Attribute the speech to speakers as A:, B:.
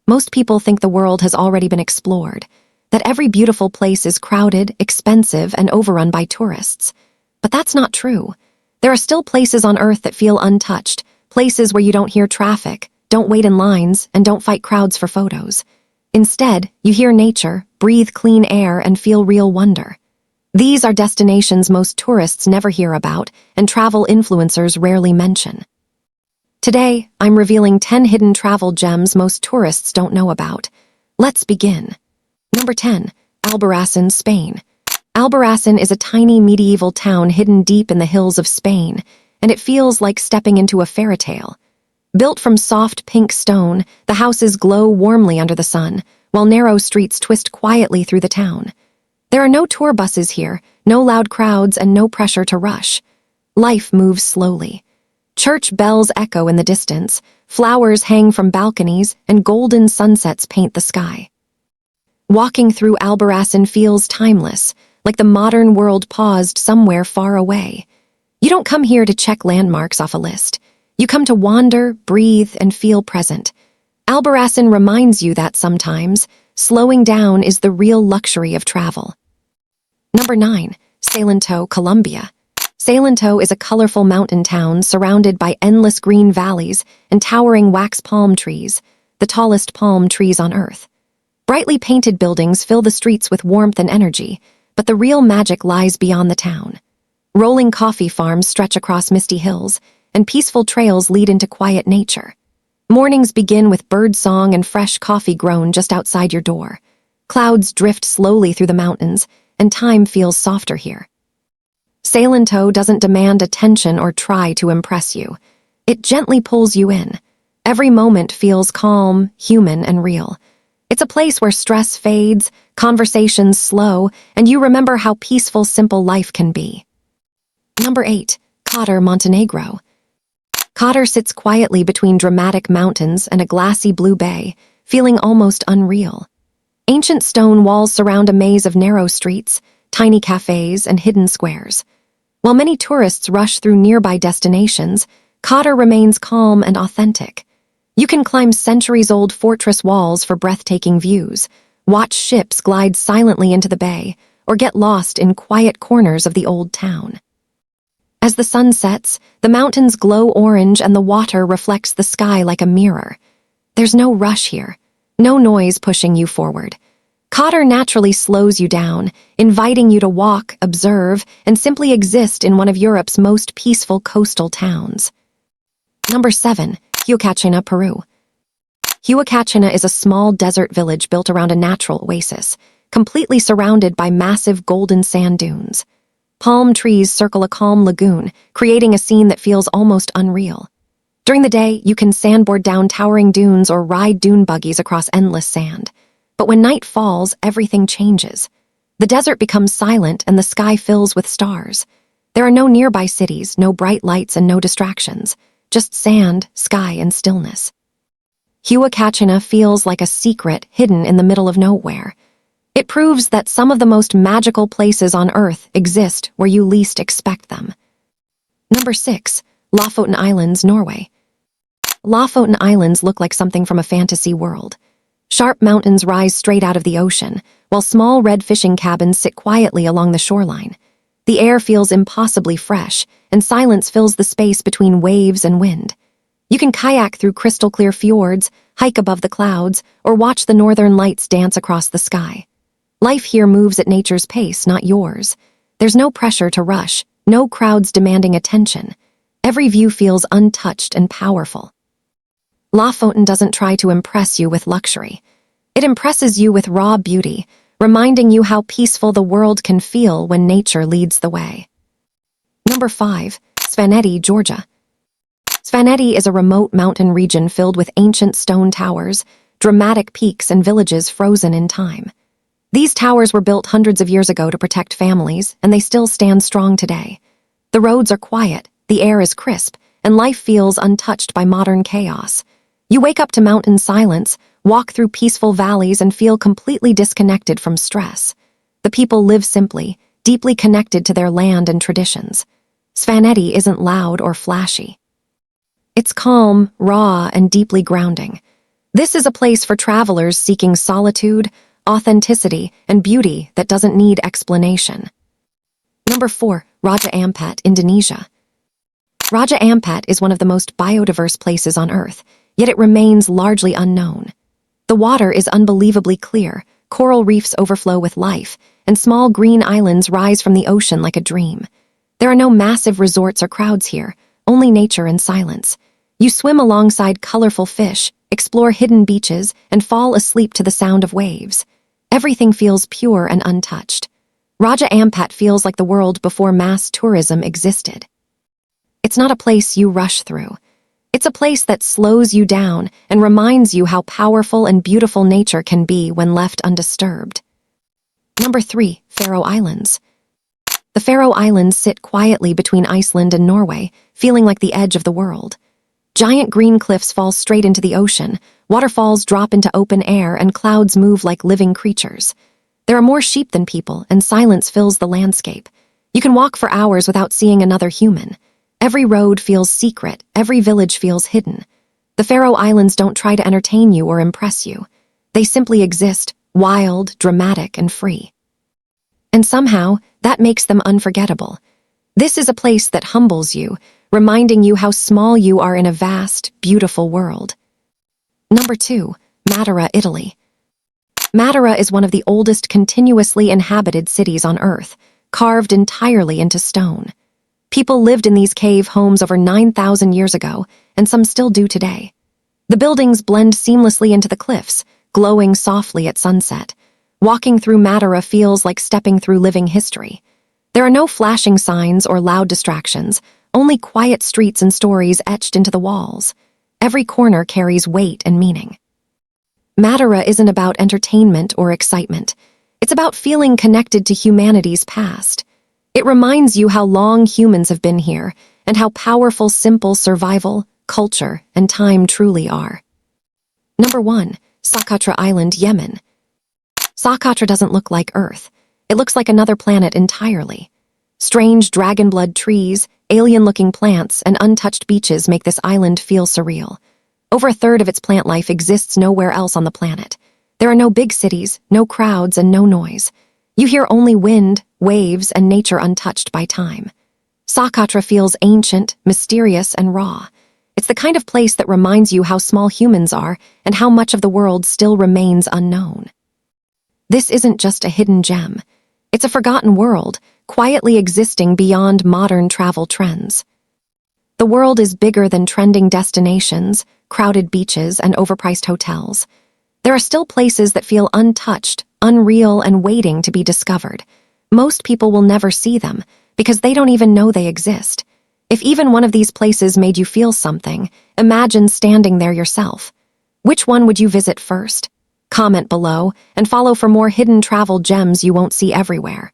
A: most people think the world has already been explored, that every beautiful place is crowded, expensive, and overrun by tourists. But that's not true. There are still places on Earth that feel untouched, places where you don't hear traffic, don't wait in lines, and don't fight crowds for photos. Instead, you hear nature, breathe clean air, and feel real wonder. These are destinations most tourists never hear about and travel influencers rarely mention. Today, I'm revealing 10 hidden travel gems most tourists don't know about. Let's begin. Number 10. Albarracín, Spain. Albarracín is a tiny medieval town hidden deep in the hills of Spain, and it feels like stepping into a fairy tale. Built from soft pink stone, the houses glow warmly under the sun, while narrow streets twist quietly through the town. There are no tour buses here, no loud crowds, and no pressure to rush. Life moves slowly. Church bells echo in the distance, flowers hang from balconies, and golden sunsets paint the sky. Walking through Albarracín feels timeless, like the modern world paused somewhere far away. You don't come here to check landmarks off a list. You come to wander, breathe, and feel present. Albarracín reminds you that sometimes, slowing down is the real luxury of travel. Number 9. Salento, Colombia. Salento is a colorful mountain town surrounded by endless green valleys and towering wax palm trees, the tallest palm trees on Earth. Brightly painted buildings fill the streets with warmth and energy, but the real magic lies beyond the town. Rolling coffee farms stretch across misty hills, and peaceful trails lead into quiet nature. Mornings begin with bird song and fresh coffee grown just outside your door. Clouds drift slowly through the mountains, and time feels softer here. Salento doesn't demand attention or try to impress you. It gently pulls you in. Every moment feels calm, human, and real. It's a place where stress fades, conversations slow, and you remember how peaceful simple life can be. Number 8. Kotor, Montenegro. Kotor sits quietly between dramatic mountains and a glassy blue bay, feeling almost unreal. Ancient stone walls surround a maze of narrow streets, tiny cafes, and hidden squares. While many tourists rush through nearby destinations, Kotor remains calm and authentic. You can climb centuries-old fortress walls for breathtaking views, watch ships glide silently into the bay, or get lost in quiet corners of the old town. As the sun sets, the mountains glow orange and the water reflects the sky like a mirror. There's no rush here, no noise pushing you forward. Kotor naturally slows you down, inviting you to walk, observe, and simply exist in one of Europe's most peaceful coastal towns. Number 7. Huacachina, Peru. Huacachina is a small desert village built around a natural oasis, completely surrounded by massive golden sand dunes. Palm trees circle a calm lagoon, creating a scene that feels almost unreal. During the day, you can sandboard down towering dunes or ride dune buggies across endless sand. But when night falls, everything changes. The desert becomes silent and the sky fills with stars. There are no nearby cities, no bright lights, and no distractions. Just sand, sky, and stillness. Huacachina feels like a secret hidden in the middle of nowhere. It proves that some of the most magical places on Earth exist where you least expect them. Number 6. Lofoten Islands, Norway. Lofoten Islands look like something from a fantasy world. Sharp mountains rise straight out of the ocean, while small red fishing cabins sit quietly along the shoreline. The air feels impossibly fresh, and silence fills the space between waves and wind. You can kayak through crystal-clear fjords, hike above the clouds, or watch the northern lights dance across the sky. Life here moves at nature's pace, not yours. There's no pressure to rush, no crowds demanding attention. Every view feels untouched and powerful. Lofoten doesn't try to impress you with luxury. It impresses you with raw beauty, reminding you how peaceful the world can feel when nature leads the way. Number 5. Svaneti, Georgia. Svaneti is a remote mountain region filled with ancient stone towers, dramatic peaks, and villages frozen in time. These towers were built hundreds of years ago to protect families, and they still stand strong today. The roads are quiet, the air is crisp, and life feels untouched by modern chaos. You wake up to mountain silence, walk through peaceful valleys, and feel completely disconnected from stress. The people live simply, deeply connected to their land and traditions. Svaneti isn't loud or flashy. It's calm, raw, and deeply grounding. This is a place for travelers seeking solitude, authenticity, and beauty that doesn't need explanation. Number 4. Raja Ampat, Indonesia. Raja Ampat is one of the most biodiverse places on Earth, yet it remains largely unknown. The water is unbelievably clear, coral reefs overflow with life, and small green islands rise from the ocean like a dream. There are no massive resorts or crowds here, only nature and silence. You swim alongside colorful fish, explore hidden beaches, and fall asleep to the sound of waves. Everything feels pure and untouched. Raja Ampat feels like the world before mass tourism existed. It's not a place you rush through. It's a place that slows you down and reminds you how powerful and beautiful nature can be when left undisturbed. Number 3. Faroe Islands. The Faroe Islands sit quietly between Iceland and Norway, feeling like the edge of the world. Giant green cliffs fall straight into the ocean, waterfalls drop into open air, and clouds move like living creatures. There are more sheep than people, and silence fills the landscape. You can walk for hours without seeing another human. Every road feels secret, every village feels hidden. The Faroe Islands don't try to entertain you or impress you. They simply exist, wild, dramatic, and free. And somehow, that makes them unforgettable. This is a place that humbles you, reminding you how small you are in a vast, beautiful world. Number 2. Matera, Italy. Matera is one of the oldest continuously inhabited cities on Earth, carved entirely into stone. People lived in these cave homes over 9,000 years ago, and some still do today. The buildings blend seamlessly into the cliffs, glowing softly at sunset. Walking through Matera feels like stepping through living history. There are no flashing signs or loud distractions, only quiet streets and stories etched into the walls. Every corner carries weight and meaning. Matera isn't about entertainment or excitement. It's about feeling connected to humanity's past. It reminds you how long humans have been here and how powerful simple survival, culture, and time truly are. Number 1. Socotra Island, Yemen. Socotra doesn't look like Earth. It looks like another planet entirely. Strange dragon-blood trees, alien-looking plants, and untouched beaches make this island feel surreal. Over a third of its plant life exists nowhere else on the planet. There are no big cities, no crowds, and no noise. You hear only wind, waves, and nature untouched by time. Socotra feels ancient, mysterious, and raw. It's the kind of place that reminds you how small humans are and how much of the world still remains unknown. This isn't just a hidden gem. It's a forgotten world, quietly existing beyond modern travel trends. The world is bigger than trending destinations, crowded beaches, and overpriced hotels. There are still places that feel untouched, unreal, and waiting to be discovered. Most people will never see them because they don't even know they exist. If even one of these places made you feel something, imagine standing there yourself. Which one would you visit first? Comment below and follow for more hidden travel gems you won't see everywhere.